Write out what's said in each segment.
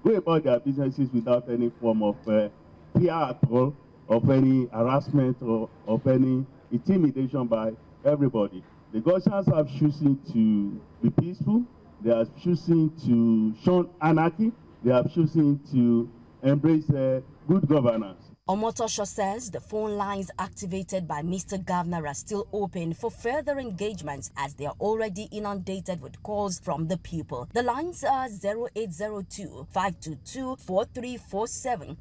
Go about their businesses without any form of fear at all, of any harassment or of any intimidation by everybody. The Gaussians have chosen to be peaceful. They are choosing to shun anarchy. They are choosing to embrace good governance. Omotosho says the phone lines activated by Mr. Governor are still open for further engagements as they are already inundated with calls from the people. The lines are 0802-522-4347,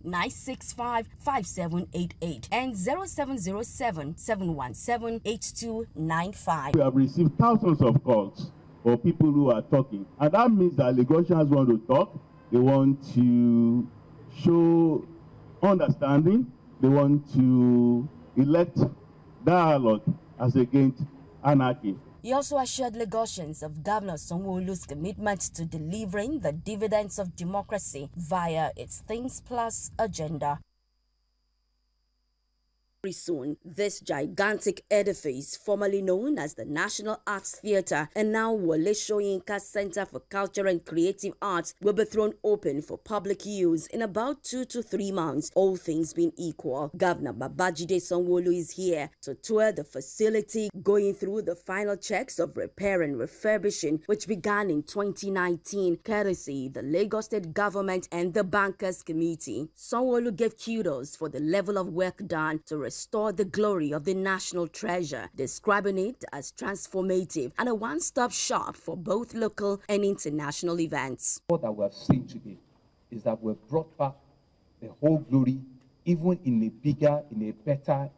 0811-965-5788 and 0707-717-8295. We have received thousands of calls for people who are talking, and that means that Lagosians want to talk. They want to show understanding. They want to elect dialogue as against anarchy. He also assured Lagosians of Governor Sanwo-Olu's commitment to delivering the dividends of democracy via its Things Plus agenda. Very soon, this gigantic edifice, formerly known as the National Arts Theatre and now Wole Soyinka Center for Culture and Creative Arts, will be thrown open for public use in about 2 to 3 months, all things being equal. Governor Babajide Sanwo-Olu is here to tour the facility, going through the final checks of repair and refurbishing, which began in 2019, courtesy the Lagos State Government and the Bankers Committee. Sanwo-Olu gave kudos for the level of work done to restore the glory of the national treasure, describing it as transformative and a one-stop shop for both local and international events. What that we have seen today is that we've brought back the whole glory, even in a bigger, in a better,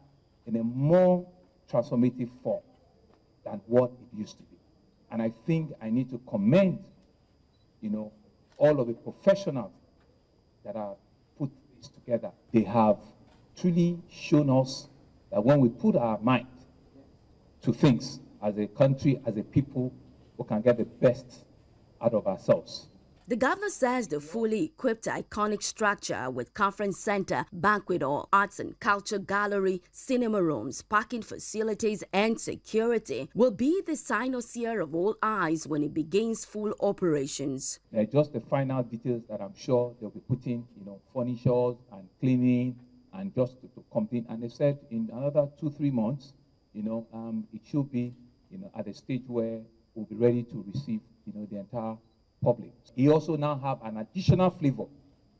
in a more transformative form than what it used to be. And I think I need to commend, all of the professionals that have put this together. They have truly shown us that when we put our mind to things as a country, as a people, we can get the best out of ourselves. The governor says the fully equipped iconic structure with conference center, banquet hall, arts and culture gallery, cinema rooms, parking facilities and security will be the cynosure of all eyes when it begins full operations. They're just the final details that I'm sure they'll be putting, furniture and cleaning and just to complete. And they said in another 2-3 months, it should be, at a stage where we'll be ready to receive, the entire public. He also now have an additional flavor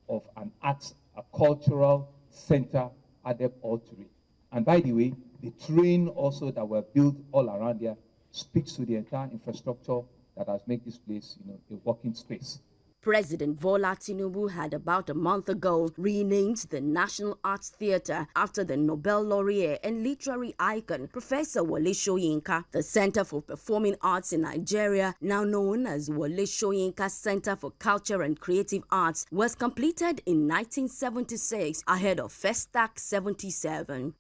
of an arts, a cultural center added all to it. And by the way, the train also that were built all around there speaks to the entire infrastructure that has made this place, a working space. President Bola Tinubu had about a month ago renamed the National Arts Theatre after the Nobel laureate and literary icon Professor Wole Soyinka. The Center for Performing Arts in Nigeria, now known as Wole Soyinka Center for Culture and Creative Arts, was completed in 1976 ahead of Festac 77.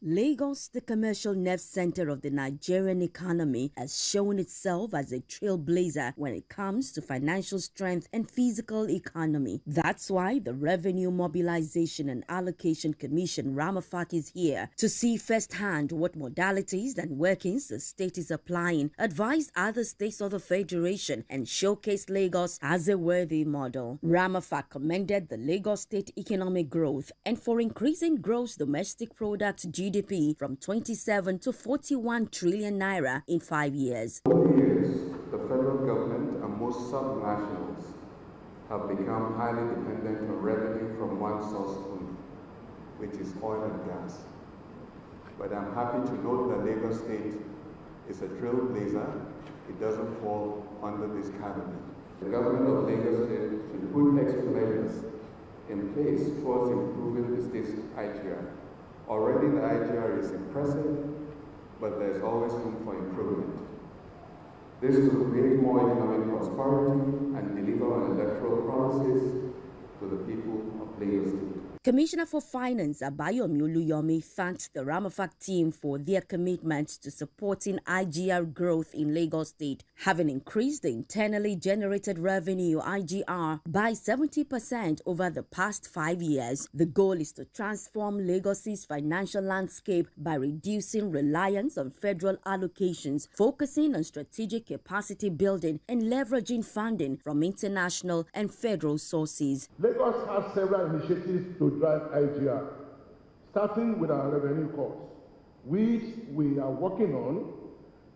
Lagos, the commercial nerve center of the Nigerian economy, has shown itself as a trailblazer when it comes to financial strength and physical economy. That's why the Revenue Mobilization and Allocation Commission RAMAFAC is here to see firsthand what modalities and workings the state is applying, advise other states of the Federation, and showcase Lagos as a worthy model. RAMAFAC commended the Lagos state economic growth and for increasing gross domestic product GDP from 27 to 41 trillion naira in 5 years. Over the years, the federal government and most subnationals have become highly dependent on revenue from one source only, which is oil and gas. But I'm happy to note that Lagos State is a trailblazer. It doesn't fall under this category. The government of Lagos State should put extra measures in place towards improving the state's IGR. Already the IGR is impressive, but there's always room for improvement. This will create more economic prosperity and deliver on electoral promises to the people of Lagos State. Commissioner for Finance Abayomi Oluyomi thanked the Ramafac team for their commitment to supporting IGR growth in Lagos State, having increased the internally generated revenue IGR by 70% over the past 5 years. The goal is to transform Lagos's financial landscape by reducing reliance on federal allocations, focusing on strategic capacity building and leveraging funding from international and federal sources. Lagos has several initiatives to drive IGR, starting with our revenue costs, which we are working on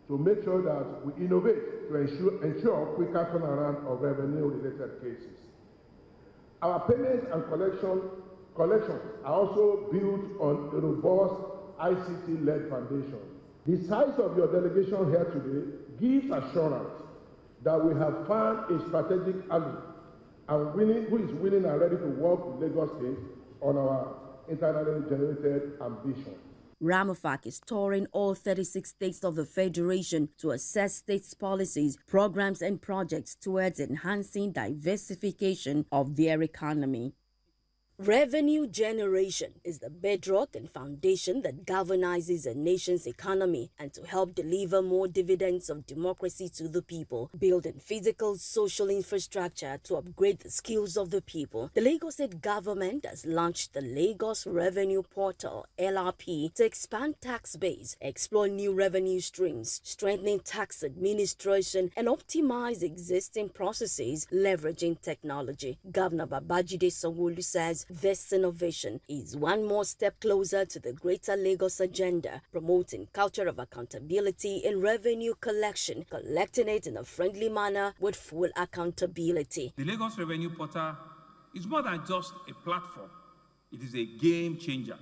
to make sure that we innovate to ensure quicker turnaround of revenue-related cases. Our payments and collections are also built on a robust ICT-led foundation. The size of your delegation here today gives assurance that we have found a strategic ally and who is willing and ready to work with Lagos State on our internally generated ambition. Ramafac is touring all 36 states of the Federation to assess states' policies, programs, and projects towards enhancing diversification of their economy. Revenue generation is the bedrock and foundation that galvanizes a nation's economy, and to help deliver more dividends of democracy to the people, building physical social infrastructure to upgrade the skills of the people, the Lagos State government has launched the Lagos Revenue Portal (LRP) to expand tax base, explore new revenue streams, strengthen tax administration, and optimize existing processes leveraging technology. Governor Babajide Sanwo-Olu says this innovation is one more step closer to the Greater Lagos agenda, promoting culture of accountability in revenue collection, collecting it in a friendly manner with full accountability. The Lagos Revenue Portal is more than just a platform. It is a game changer.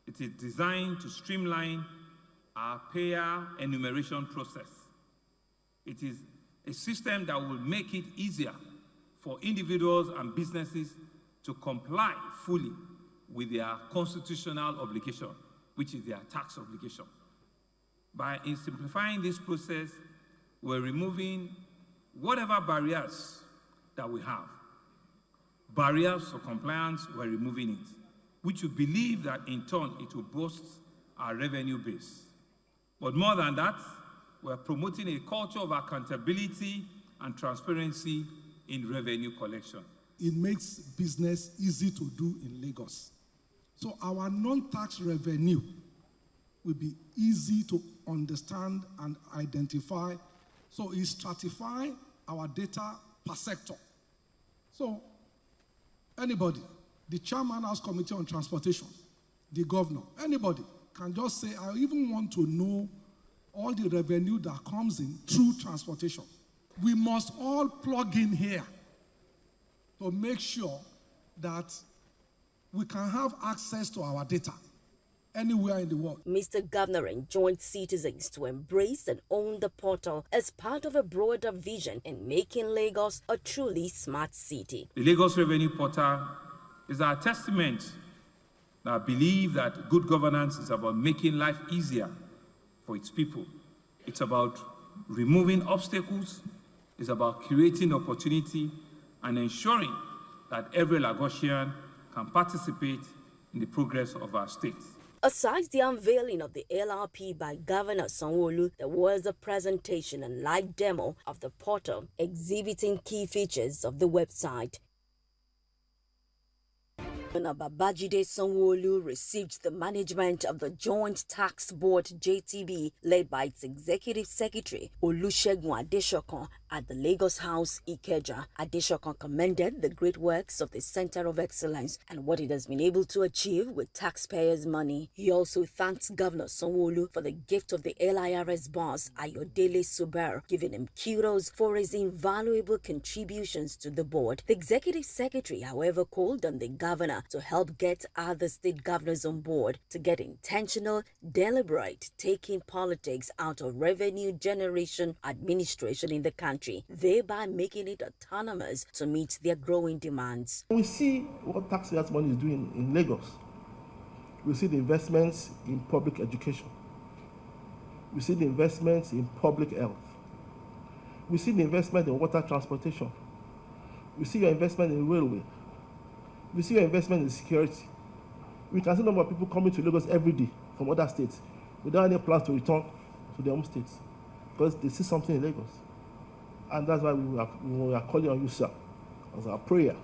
It is designed to streamline our payer enumeration process. It is a system that will make it easier for individuals and businesses to comply fully with their constitutional obligation, which is their tax obligation. By simplifying this process, we're removing whatever barriers that we have. Barriers for compliance, we're removing it, which we believe that in turn it will boost our revenue base. But more than that, we're promoting a culture of accountability and transparency in revenue collection. It makes business easy to do in Lagos. So our non-tax revenue will be easy to understand and identify. So it stratify our data per sector. So anybody, the chairman House Committee on Transportation, the governor, anybody can just say, I even want to know all the revenue that comes in through transportation. We must all plug in here to make sure that we can have access to our data anywhere in the world. Mr. Governor enjoined citizens to embrace and own the portal as part of a broader vision in making Lagos a truly smart city. The Lagos Revenue Portal is our testament that I believe that good governance is about making life easier for its people. It's about removing obstacles. It's about creating opportunity and ensuring that every Lagosian can participate in the progress of our state. Aside the unveiling of the LRP by Governor Sanwo-Olu, there was a presentation and live demo of the portal exhibiting key features of the website. Babajide Sanwo-Olu received the management of the Joint Tax Board JTB, led by its Executive Secretary Olusegun Adesokan, at the Lagos House, Ikeja. Adesokan commended the great works of the Center of Excellence and what it has been able to achieve with taxpayers' money. He also thanked Governor Sanwo-Olu for the gift of the LIRS boss Ayodele Suber, giving him kudos for his invaluable contributions to the board. The Executive Secretary, however, called on the governor to help get other state governors on board to get intentional, deliberate, taking politics out of revenue generation administration in the country, thereby making it autonomous to meet their growing demands. We see what taxpayers' money is doing in Lagos. We see the investments in public education. We see the investments in public health. We see the investment in water transportation. We see your investment in railway. We see your investment in security. We can see a number of people coming to Lagos every day from other states without any plans to return to their home states because they see something in Lagos. And that's why we are calling on you, sir, as our prayer,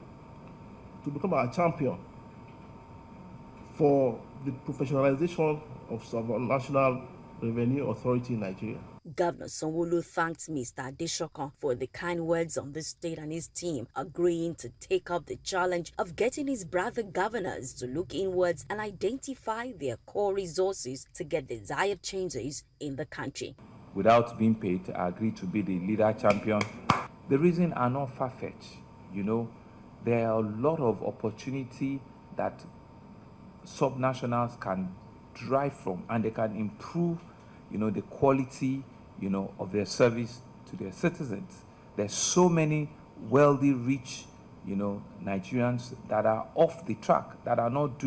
to become our champion for the professionalization of National Revenue Authority in Nigeria. Governor Sanwo-Olu thanked Mr. Adesokan for the kind words on the state and his team, agreeing to take up the challenge of getting his brother governors to look inwards and identify their core resources to get desired changes in the country. Without being paid, I agreed to be the leader champion. The reasons are not far-fetched. You know, there are a lot of opportunity that subnationals can drive from, and they can improve, you know, the quality, you know, of their service to their citizens. There's so many wealthy, rich, you know, Nigerians that are off the track, that are not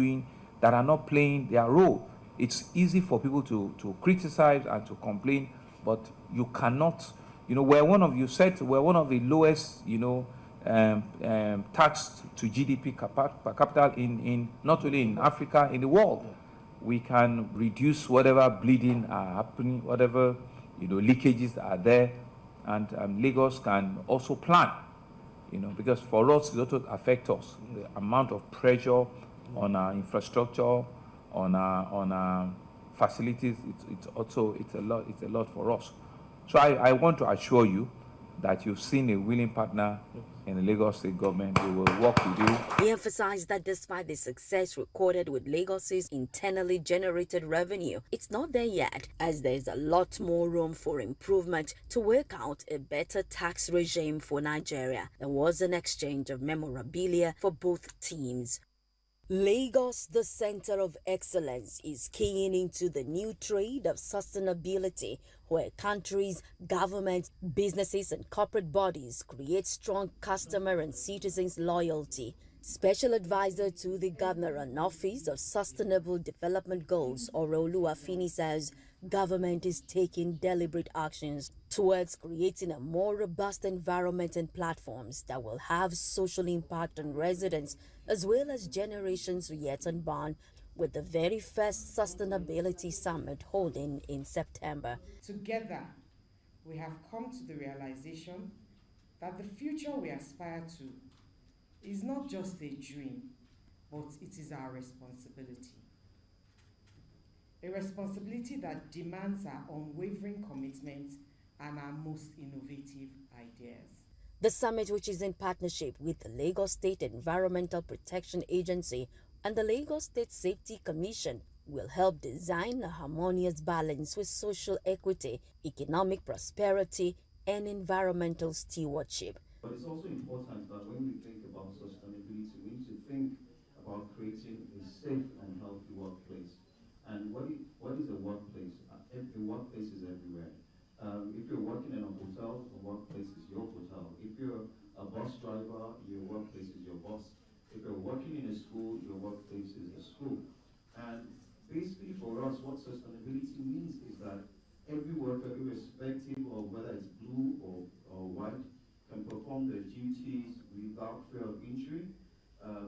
playing their role. It's easy for people to criticize and to complain, but you cannot, you know, we're one of the lowest, you know, tax to GDP per capita in not only in Africa, in the world. We can reduce whatever bleeding are happening, whatever, you know, leakages are there, and Lagos can also plan, you know, because for us it also affects us, the amount of pressure on our infrastructure, on our facilities. It's a lot for us. So I want to assure you that you've seen a willing partner in the Lagos State government. We will work with you. He emphasized that despite the success recorded with Lagos's internally generated revenue, it's not there yet, as there's a lot more room for improvement to work out a better tax regime for Nigeria. There was an exchange of memorabilia for both teams. Lagos, the center of excellence, is keying into the new trade of sustainability, where countries, governments, businesses, and corporate bodies create strong customer and citizens' loyalty. Special Advisor to the Governor and Office of Sustainable Development Goals, Oluwafini, says government is taking deliberate actions towards creating a more robust environment and platforms that will have social impact on residents as well as generations yet unborn, with the very first Sustainability Summit holding in September. Together, we have come to the realization that the future we aspire to is not just a dream, but it is our responsibility. A responsibility that demands our unwavering commitment and our most innovative ideas. The summit, which is in partnership with the Lagos State Environmental Protection Agency and the Lagos State Safety Commission, will help design a harmonious balance with social equity, economic prosperity, and environmental stewardship. But it's also important that when we think about sustainability, we need to think about creating a safe and healthy workplace. And what is a workplace? A workplace is everywhere. If you're working in a hotel, a workplace is your hotel. If you're a bus driver, your workplace is your bus. If you're working in a school, your workplace is a school. And basically for us, what sustainability means is that every worker, irrespective of whether it's blue or white, can perform their duties without fear of injury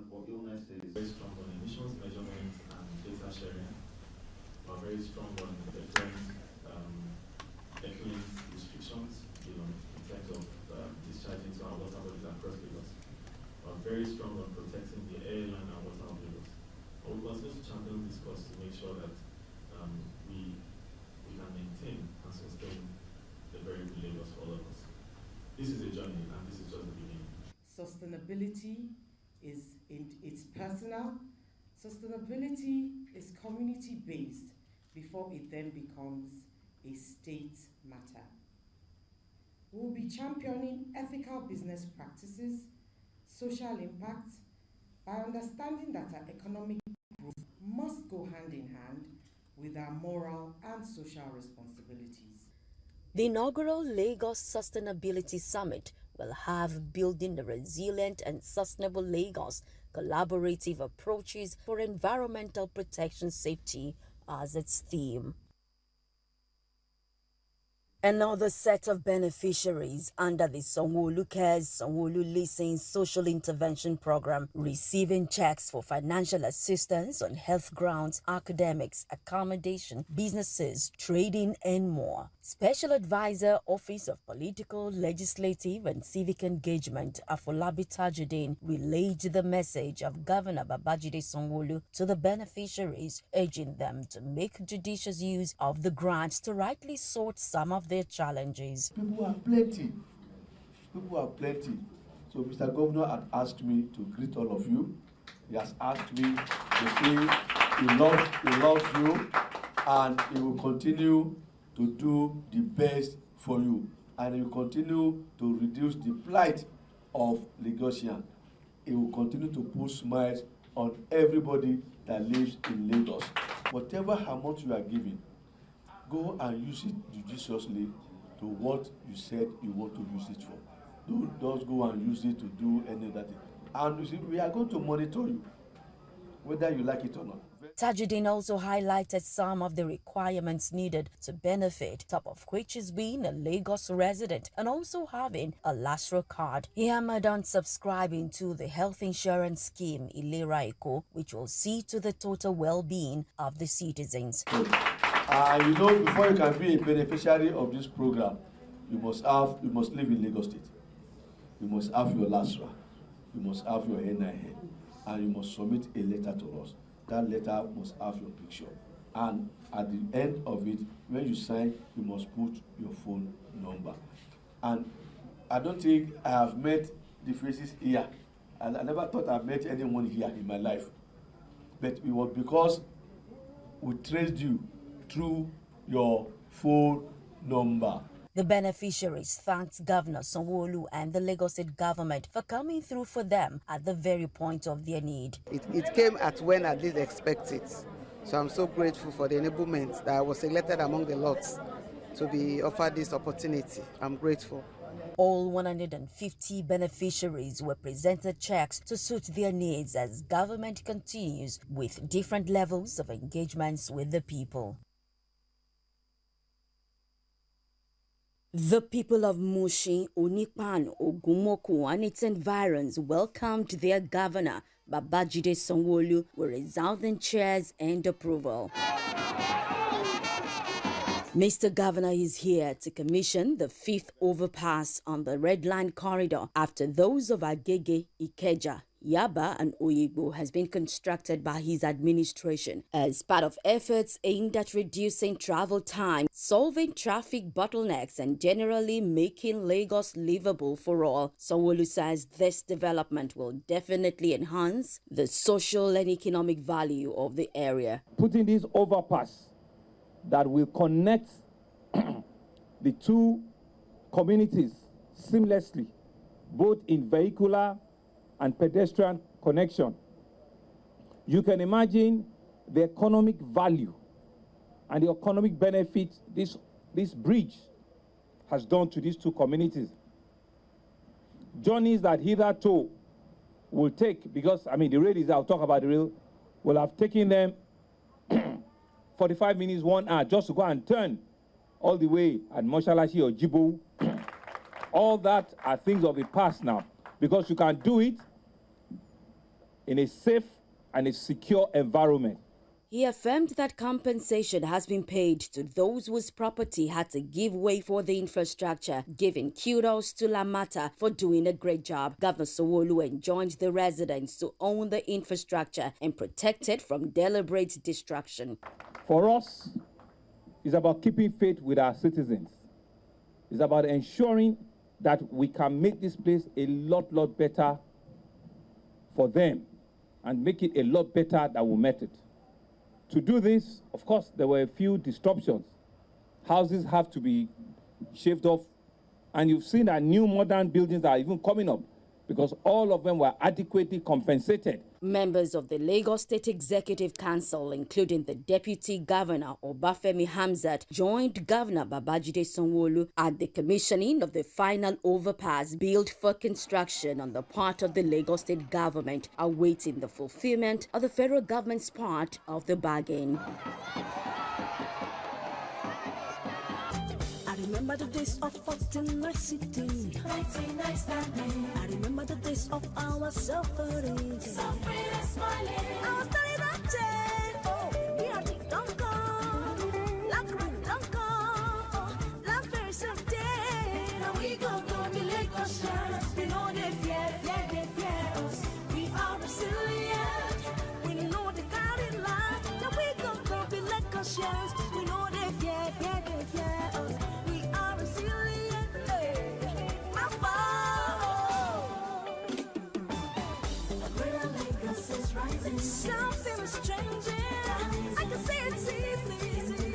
or illnesses. Very strong on emissions measurement and data sharing. We're very strong on different effluent restrictions, you know, in terms of discharging to our water bodies across Lagos. We're very strong on protecting the air, land, and water of Lagos. But we continue to champion this cause to make sure that we can maintain and sustain the very good Lagos for all of us. This is a journey, and this is just the beginning. Sustainability it's personal. Sustainability is community-based before it then becomes a state matter. We will be championing ethical business practices, social impact, by understanding that our economic growth must go hand in hand with our moral and social responsibilities. The inaugural Lagos Sustainability Summit will have Building a Resilient and Sustainable Lagos Collaborative Approaches for Environmental Protection Safety as its theme. Another set of beneficiaries under the Sanwo-Olu Cares Sanwo-Olu Listens Social Intervention Program receiving checks for financial assistance on health grounds, academics, accommodation, businesses, trading, and more. Special Advisor, Office of Political, Legislative and Civic Engagement, Afolabi Tajudeen, relayed the message of Governor Babajide Sanwo-Olu to the beneficiaries, urging them to make judicious use of the grants to rightly sort some of their challenges. People are plenty. People are plenty. So Mr. Governor had asked me to greet all of you. He has asked me to say he loves you, and he will continue to do the best for you. And he will continue to reduce the plight of Lagosians. He will continue to put smiles on everybody that lives in Lagos. Whatever amount you are giving, go and use it judiciously to what you said you want to use it for. Don't just go and use it to do any other thing. And you see, we are going to monitor you, whether you like it or not. Tajudeen also highlighted some of the requirements needed to benefit, top of which is being a Lagos resident and also having a LASRA card. He hammered on subscribing to the health insurance scheme Ilera Eco, which will see to the total well-being of the citizens. You know, before you can be a beneficiary of this program, you must live in Lagos State. You must have your LASRA. You must have your NIN. And you must submit a letter to us. That letter must have your picture. And at the end of it, when you sign, you must put your phone number. And I don't think I have met the faces here. And I never thought I met anyone here in my life. But it was because we traced you through your phone number. The beneficiaries thanked Governor Sanwo-Olu and the Lagos State government for coming through for them at the very point of their need. It came at when I didn't expect it. So I'm so grateful for the enablement that I was selected among the lots to be offered this opportunity. I'm grateful. All 150 beneficiaries were presented checks to suit their needs as government continues with different levels of engagements with the people. The people of Mushin, Onipan, Ogumoku and its environs welcomed their governor, Babajide Sanwo-Olu, with resounding cheers and approval. Mr. Governor is here to commission the 5th overpass on the Red Line corridor after those of Agege, Ikeja, Yaba and Oyigbo has been constructed by his administration as part of efforts aimed at reducing travel time, solving traffic bottlenecks and generally making Lagos livable for all. Sanwo-Olu says this development will definitely enhance the social and economic value of the area. Putting this overpass that will connect the two communities seamlessly, both in vehicular and pedestrian connection. You can imagine the economic value and the economic benefit this bridge has done to these two communities. Journeys that hitherto will take, because, the rail is, I'll talk about the rail, will have taken them 45 minutes, 1 hour, just to go and turn all the way at Moshalashi or Jibo. All that are things of the past now, because you can do it in a safe and a secure environment. He affirmed that compensation has been paid to those whose property had to give way for the infrastructure, giving kudos to Lamata for doing a great job. Governor Sanwo-Olu enjoined the residents to own the infrastructure and protect it from deliberate destruction. For us, it's about keeping faith with our citizens. It's about ensuring that we can make this place a lot better for them and make it a lot better than we met it. To do this, of course, there were a few disruptions. Houses have to be shaved off, and you've seen that new modern buildings are even coming up because all of them were adequately compensated. Members of the Lagos State Executive Council, including the Deputy Governor Obafemi Hamzat, joined Governor Babajide Sanwo-Olu at the commissioning of the final overpass built for construction on the part of the Lagos State government, awaiting the fulfillment of the federal government's part of the bargain. remember the days of 14 I remember the days of our suffering. Suffering and smiling. I was telling that day, oh, we are the don't go. Like don't go. Like very someday. Now we go to Lagos shores. We know they fear us. We are resilient. We know the God in life. Now we go to Lagos shores. We know they fear us. We are resilient. My fall. The greater Lagos is rising. Something is changing. I can see it's easy.